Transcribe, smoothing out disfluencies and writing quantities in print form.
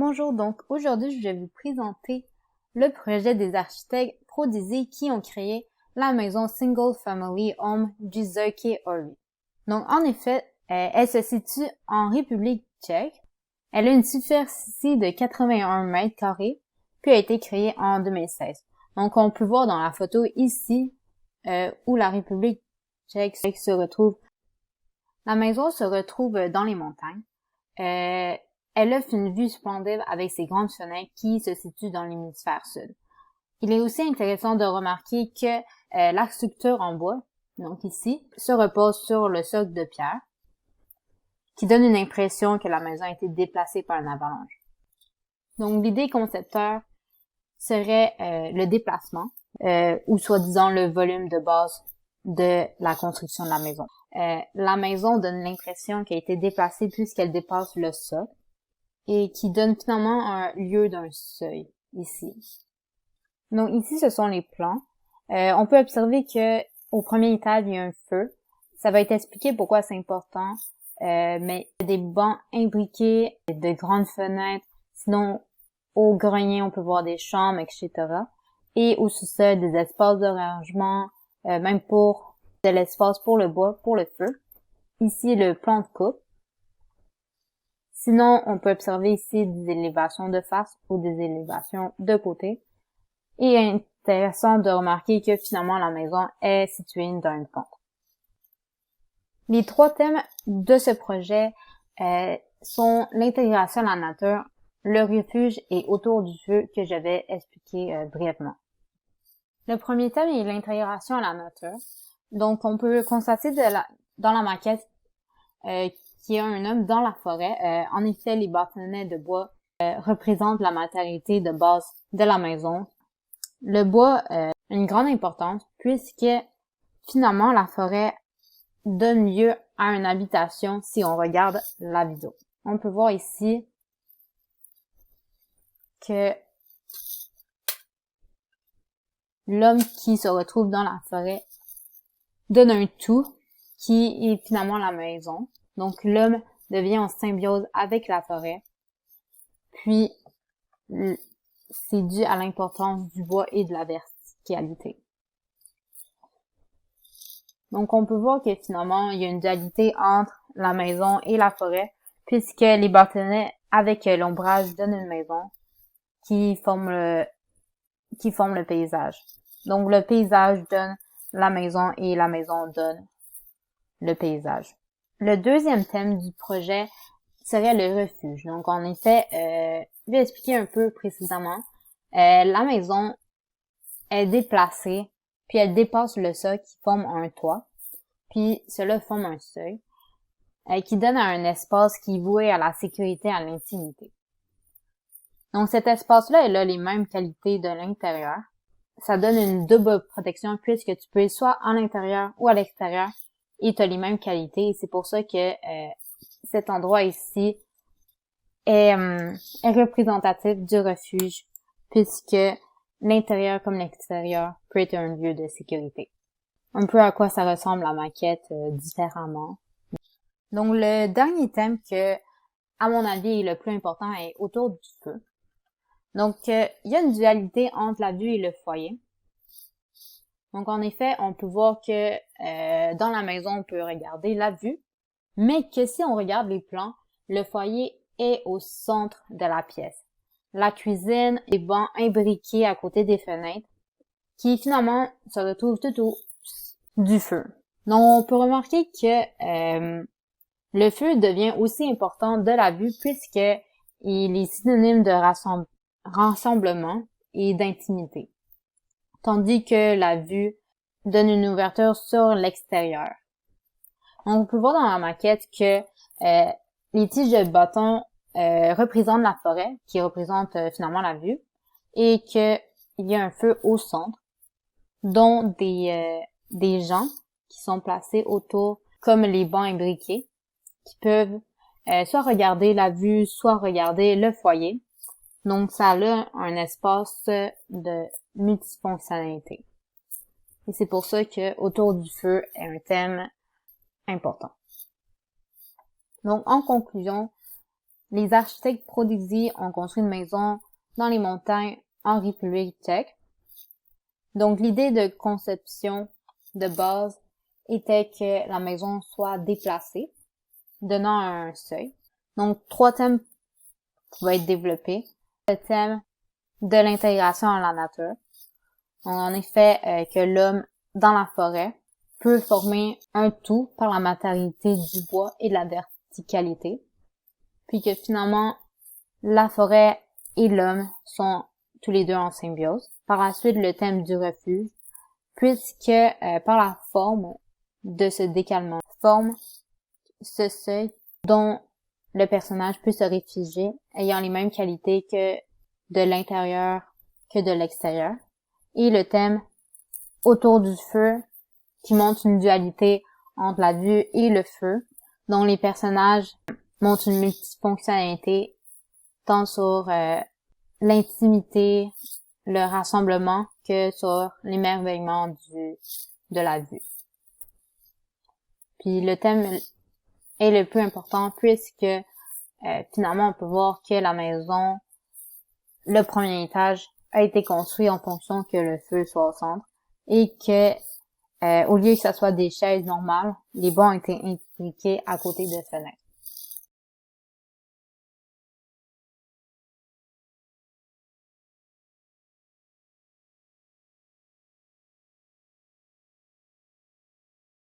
Bonjour, donc aujourd'hui je vais vous présenter le projet des architectes Prodizé qui ont créé la maison Single Family Home Gizuke Ori. Donc en effet, elle se situe en République tchèque. Elle a une superficie de 81 mètres carrés, puis a été créée en 2016. Donc on peut voir dans la photo ici où la République tchèque se retrouve. La maison se retrouve dans les montagnes. Elle offre une vue splendide avec ses grandes fenêtres qui se situent dans l'hémisphère sud. Il est aussi intéressant de remarquer que la structure en bois, donc ici, se repose sur le socle de pierre, qui donne une impression que la maison a été déplacée par une avalanche. Donc l'idée concepteur serait le déplacement, ou soi-disant le volume de base de la construction de la maison. La maison donne l'impression qu'elle a été déplacée puisqu'elle dépasse le socle, et qui donne finalement un lieu d'un seuil, ici. Donc ici, ce sont les plans. On peut observer que au premier étage, il y a un feu. Ça va être expliqué pourquoi c'est important, mais il y a des bancs imbriqués, de grandes fenêtres. Sinon, au grenier, on peut voir des chambres, etc. Et au sous-sol, des espaces de rangement, même pour de l'espace pour le bois, pour le feu. Ici, le plan de coupe. Sinon, on peut observer ici des élévations de face ou des élévations de côté. Et intéressant de remarquer que finalement la maison est située dans une pente. Les trois thèmes de ce projet sont l'intégration à la nature, le refuge et autour du feu que j'avais expliqué brièvement. Le premier thème est l'intégration à la nature. Donc, on peut constater dans la maquette qui est un homme dans la forêt. En effet, les bâtonnets de bois représentent la matérialité de base de la maison. Le bois a une grande importance puisque finalement la forêt donne lieu à une habitation si on regarde la vidéo. On peut voir ici que l'homme qui se retrouve dans la forêt donne un tout qui est finalement la maison. Donc, l'homme devient en symbiose avec la forêt. Puis, c'est dû à l'importance du bois et de la verticalité. Donc, on peut voir que finalement, il y a une dualité entre la maison et la forêt, puisque les bâtonnets avec l'ombrage donnent une maison qui forme le paysage. Donc, le paysage donne la maison et la maison donne le paysage. Le deuxième thème du projet serait le refuge. Donc, en effet, je vais expliquer un peu précisément. La maison est déplacée, puis elle dépasse le socle qui forme un toit, puis cela forme un seuil, qui donne à un espace qui est voué à la sécurité, à l'intimité. Donc, cet espace-là, il a les mêmes qualités de l'intérieur. Ça donne une double protection puisque tu peux être soit à l'intérieur ou à l'extérieur, et tu as les mêmes qualités, et c'est pour ça que cet endroit ici est représentatif du refuge, puisque l'intérieur comme l'extérieur peut être un lieu de sécurité. Un peu à quoi ça ressemble la maquette différemment. Donc le dernier thème que, à mon avis, est le plus important est autour du feu. Donc il y a une dualité entre la vue et le foyer. Donc, en effet, on peut voir que dans la maison, on peut regarder la vue, mais que si on regarde les plans, le foyer est au centre de la pièce. La cuisine, les bancs imbriqués à côté des fenêtres, qui finalement se retrouvent tout au du feu. Donc, on peut remarquer que le feu devient aussi important de la vue puisque il est synonyme de rassemblement et d'intimité. Tandis que la vue donne une ouverture sur l'extérieur. On peut voir dans la maquette que les tiges de bâton représentent la forêt, qui représente finalement la vue, et qu'il y a un feu au centre, dont des gens qui sont placés autour, comme les bancs imbriqués, qui peuvent soit regarder la vue, soit regarder le foyer. Donc, ça a un espace de multifonctionnalité. Et c'est pour ça que autour du feu est un thème important. Donc, en conclusion, Les architectes prodigies ont construit une maison dans les montagnes en République tchèque. Donc, l'idée de conception de base était que la maison soit déplacée, donnant un seuil. Donc, 3 thèmes pouvaient être développés. Le thème de l'intégration à la nature. En effet, que l'homme, dans la forêt, peut former un tout par la matérialité du bois et de la verticalité. Puis que finalement, la forêt et l'homme sont tous les deux en symbiose. Par la suite, le thème du refuge, puisque par la forme de ce décalement, forme ce seuil dont le personnage peut se réfugier, ayant les mêmes qualités que de l'intérieur que de l'extérieur. Et le thème autour du feu, qui montre une dualité entre la vue et le feu, dont les personnages montrent une multifonctionnalité tant sur l'intimité, le rassemblement, que sur l'émerveillement de la vue. Puis le thème est le plus important puisque finalement on peut voir que la maison, le premier étage, a été construit en fonction que le feu soit au centre et que au lieu que ça soit des chaises normales, les bancs ont été impliqués à côté de fenêtres.